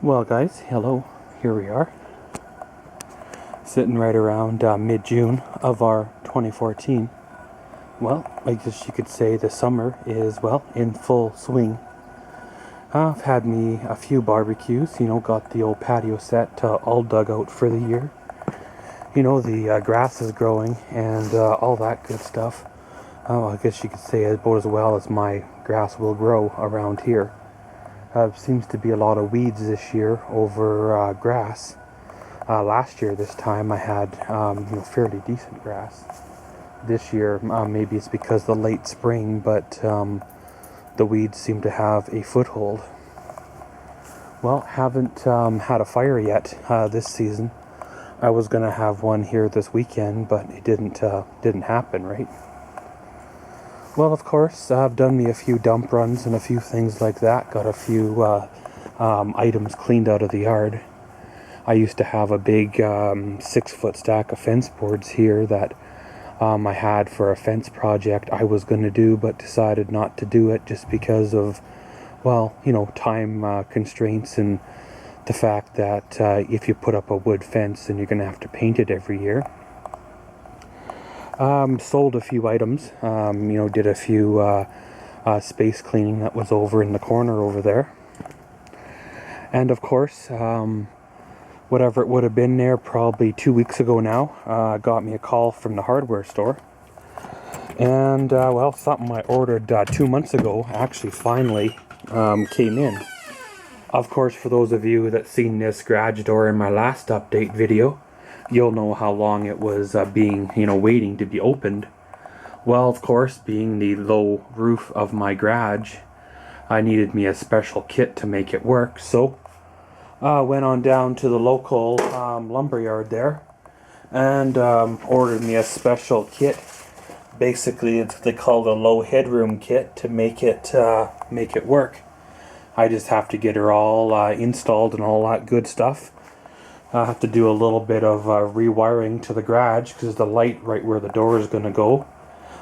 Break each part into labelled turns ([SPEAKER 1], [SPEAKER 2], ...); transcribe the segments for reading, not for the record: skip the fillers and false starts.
[SPEAKER 1] Well guys, hello, here we are, sitting right around mid-June of our 2014. Well, I guess you could say the summer is, well, in full swing. I've had me a few barbecues, got the old patio set all dug out for the year. The grass is growing and all that good stuff. I guess you could say about as well as my grass will grow around here. Seems to be a lot of weeds this year over grass. Last year this time I had fairly decent grass. This year maybe it's because the late spring, but the weeds seem to have a foothold. Well, haven't had a fire yet this season. I was gonna have one here this weekend, but it didn't happen, right? Well, of course, I've done me a few dump runs and a few things like that. Got a few items cleaned out of the yard. I used to have a big 6-foot stack of fence boards here that I had for a fence project I was going to do, but decided not to do it just because of, well, time constraints and the fact that if you put up a wood fence, then you're going to have to paint it every year. Sold a few items, did a few space cleaning that was over in the corner over there. And of course, whatever it would have been there probably 2 weeks ago now, got me a call from the hardware store. And, well, something I ordered 2 months ago actually finally came in. Of course, for those of you that seen this garage door in my last update video, you'll know how long it was waiting to be opened. Well, of course, being the low roof of my garage, I needed me a special kit to make it work, so went on down to the local lumberyard there and ordered me a special kit. Basically, it's what they call the low headroom kit to make it work. I just have to get her all installed and all that good stuff. I have to do a little bit of rewiring to the garage because the light right where the door is going to go.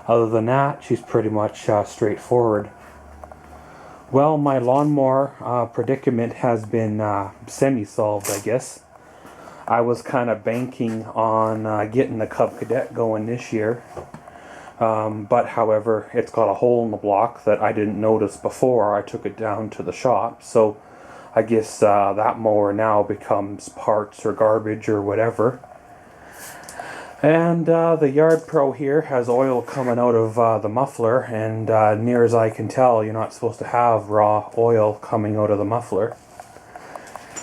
[SPEAKER 1] Other than that, she's pretty much straightforward. Well, my lawnmower predicament has been semi-solved, I guess. I was kind of banking on getting the Cub Cadet going this year. But however, it's got a hole in the block that I didn't notice before I took it down to the shop. So I guess that mower now becomes parts or garbage or whatever. And the Yard Pro here has oil coming out of the muffler, and near as I can tell, you're not supposed to have raw oil coming out of the muffler.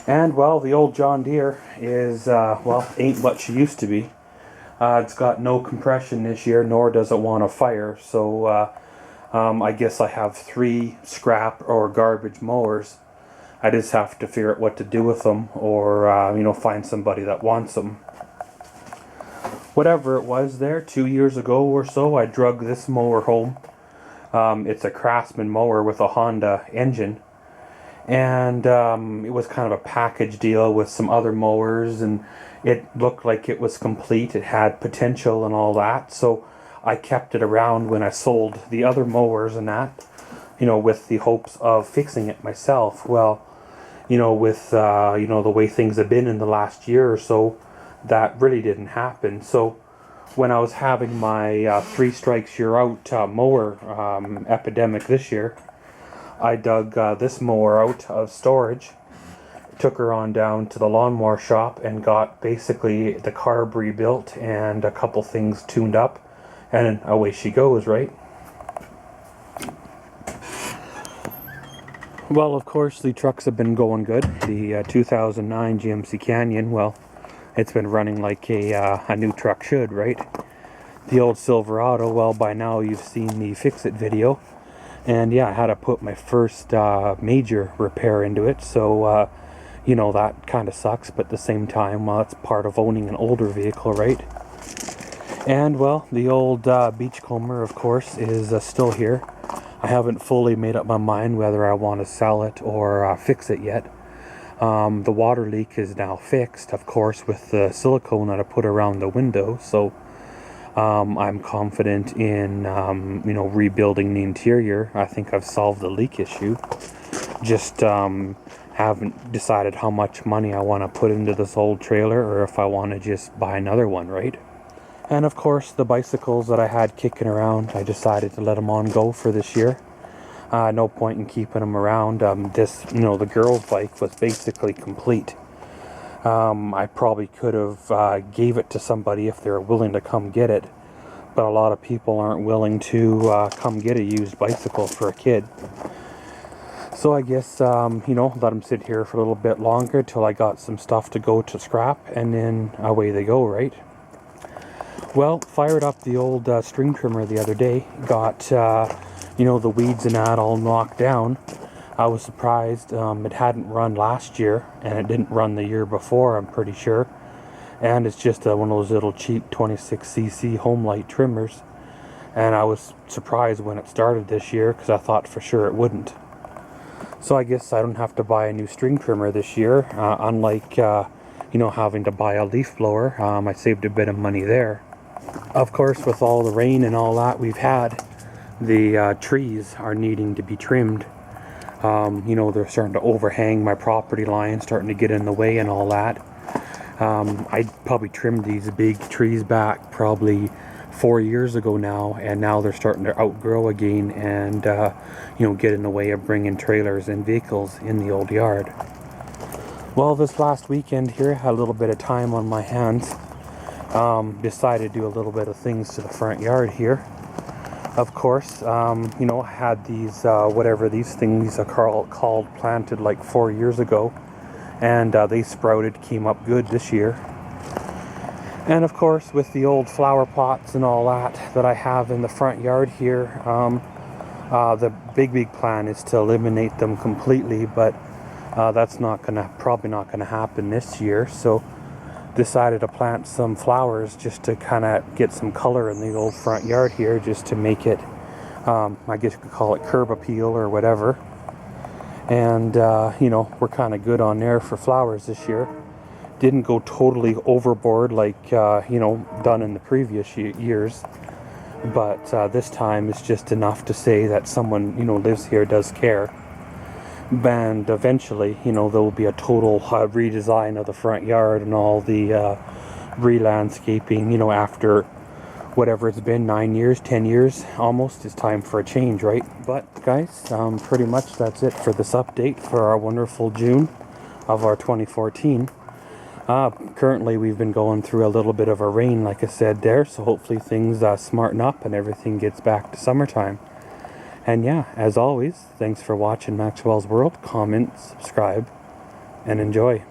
[SPEAKER 1] And, well, the old John Deere is, ain't what she used to be. It's got no compression this year, nor does it want to fire, so I guess I have 3 scrap or garbage mowers. I just have to figure out what to do with them, or find somebody that wants them. Whatever it was there, 2 years ago or so, I drug this mower home. It's a Craftsman mower with a Honda engine, and it was kind of a package deal with some other mowers, and it looked like it was complete. It had potential and all that, so I kept it around when I sold the other mowers and that, with the hopes of fixing it myself. Well, with the way things have been in the last year or so, that really didn't happen. So when I was having my 3 strikes you're out mower epidemic this year, I dug this mower out of storage, took her on down to the lawnmower shop and got basically the carb rebuilt and a couple things tuned up, and away she goes, right? Well, of course, the trucks have been going good. The 2009 GMC Canyon, well, it's been running like a new truck should, right? The old Silverado, well, by now you've seen the Fix-It video. And yeah, I had to put my first major repair into it, so, that kind of sucks, but at the same time, well, it's part of owning an older vehicle, right? And, well, the old Beachcomber, of course, is still here. I haven't fully made up my mind whether I want to sell it or fix it yet. The water leak is now fixed, of course, with the silicone that I put around the window, so I'm confident in, rebuilding the interior. I think I've solved the leak issue. Just, haven't decided how much money I want to put into this old trailer, or if I want to just buy another one, right? And of course, the bicycles that I had kicking around, I decided to let them on go for this year. No point in keeping them around. The girl's bike was basically complete. I probably could have gave it to somebody if they were willing to come get it, but a lot of people aren't willing to come get a used bicycle for a kid. So I guess, let them sit here for a little bit longer till I got some stuff to go to scrap, and then away they go, right? Well, fired up the old string trimmer the other day, got, the weeds and that all knocked down. I was surprised. It hadn't run last year, and it didn't run the year before, I'm pretty sure. And it's just one of those little cheap 26cc home light trimmers. And I was surprised when it started this year, because I thought for sure it wouldn't. So I guess I don't have to buy a new string trimmer this year, unlike, having to buy a leaf blower. I saved a bit of money there. Of course, with all the rain and all that we've had, the trees are needing to be trimmed. They're starting to overhang my property line, starting to get in the way and all that. I probably trimmed these big trees back probably 4 years ago now, and now they're starting to outgrow again and, get in the way of bringing trailers and vehicles in the old yard. Well, this last weekend here, I had a little bit of time on my hands. Decided to do a little bit of things to the front yard here. Of course, I had these, whatever these things are called, planted like 4 years ago. And they sprouted, came up good this year. And of course, with the old flower pots and all that I have in the front yard here, the big plan is to eliminate them completely, but that's probably not gonna happen this year. So decided to plant some flowers just to kind of get some color in the old front yard here, just to make it, I guess you could call it curb appeal or whatever. And, we're kind of good on there for flowers this year. Didn't go totally overboard like, done in the previous years. But this time it's just enough to say that someone, lives here, does care. And eventually, there will be a total redesign of the front yard and all the re-landscaping, after whatever it's been, 9 years, 10 years almost. It's time for a change, right? But guys, pretty much that's it for this update for our wonderful June of our 2014. Currently we've been going through a little bit of a rain, like I said there, so hopefully things smarten up and everything gets back to summertime. And yeah, as always, thanks for watching Maxwell's World. Comment, subscribe, and enjoy.